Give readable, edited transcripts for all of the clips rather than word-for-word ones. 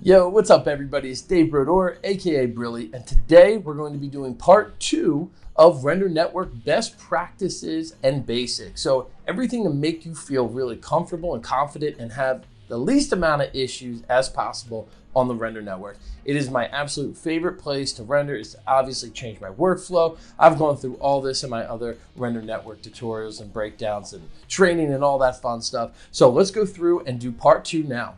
Yo, what's up everybody? It's Dave Brodor, aka Brilly, and today we're going to be doing part 2 of Render Network best practices and basics. So everything to make you feel really comfortable and confident and have the least amount of issues as possible on the Render Network. It is my absolute favorite place to render. It's obviously changed my workflow. I've gone through all this in my other Render Network tutorials and breakdowns and training and all that fun stuff. So let's go through and do part 2 now.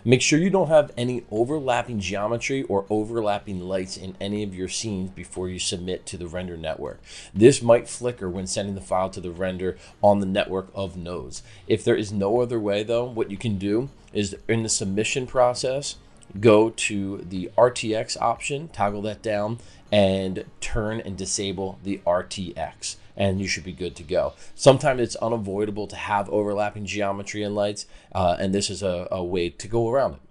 Make sure you don't have any overlapping geometry or overlapping lights in any of your scenes before you submit to the Render Network. This might flicker when sending the file to the render on the network of nodes. If there is no other way though, what you can do is in the submission process, go to the RTX option, toggle that down, and turn and disable the RTX. And you should be good to go. Sometimes it's unavoidable to have overlapping geometry and lights, and this is a way to go around it.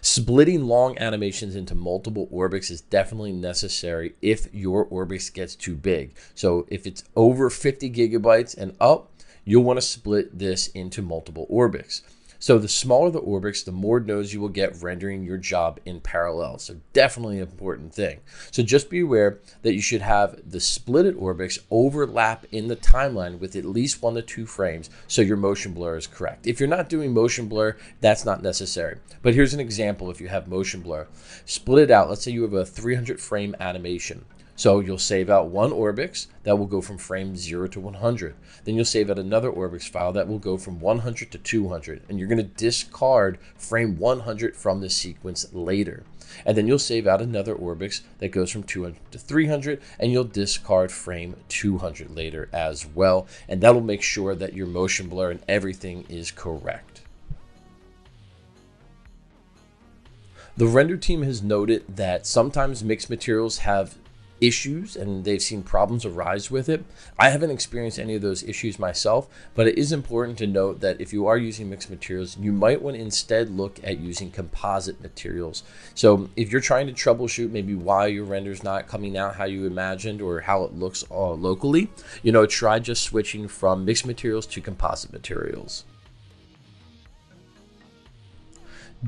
Splitting long animations into multiple orbits is definitely necessary if your orbit gets too big. So if it's over 50 gigabytes and up, you'll want to split this into multiple orbits. So the smaller the orbits, the more nodes you will get rendering your job in parallel. So definitely an important thing. So just be aware that you should have the splitted orbits overlap in the timeline with at least 1 to 2 frames so your motion blur is correct. If you're not doing motion blur, that's not necessary. But here's an example if you have motion blur. Split it out. Let's say you have a 300 frame animation. So you'll save out one orbix that will go from frame 0 to 100. Then you'll save out another orbix file that will go from 100 to 200. And you're going to discard frame 100 from the sequence later. And then you'll save out another orbix that goes from 200 to 300, and you'll discard frame 200 later as well. And that'll make sure that your motion blur and everything is correct. The render team has noted that sometimes mixed materials have issues and they've seen problems arise with it. I haven't experienced any of those issues myself, but it is important to note that if you are using mixed materials, you might want to instead look at using composite materials. So if you're trying to troubleshoot maybe why your render's not coming out how you imagined or how it looks locally, try just switching from mixed materials to composite materials.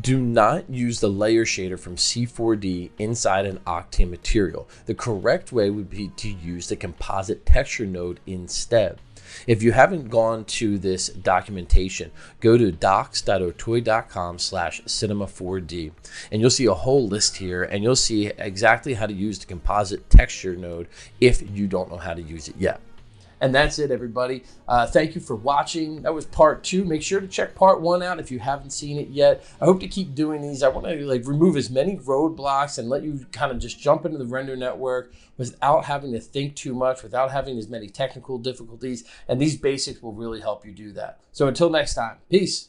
Do not use the layer shader from C4D inside an Octane material. The correct way would be to use the composite texture node instead. If you haven't gone to this documentation, go to docs.otoy.com/cinema4d and you'll see a whole list here, and you'll see exactly how to use the composite texture node if you don't know how to use it yet. And that's it, everybody. Thank you for watching. That was part 2. Make sure to check part 1 out if you haven't seen it yet. I hope to keep doing these. I want to remove as many roadblocks and let you kind of just jump into the Render Network without having to think too much, without having as many technical difficulties. And these basics will really help you do that. So until next time, peace.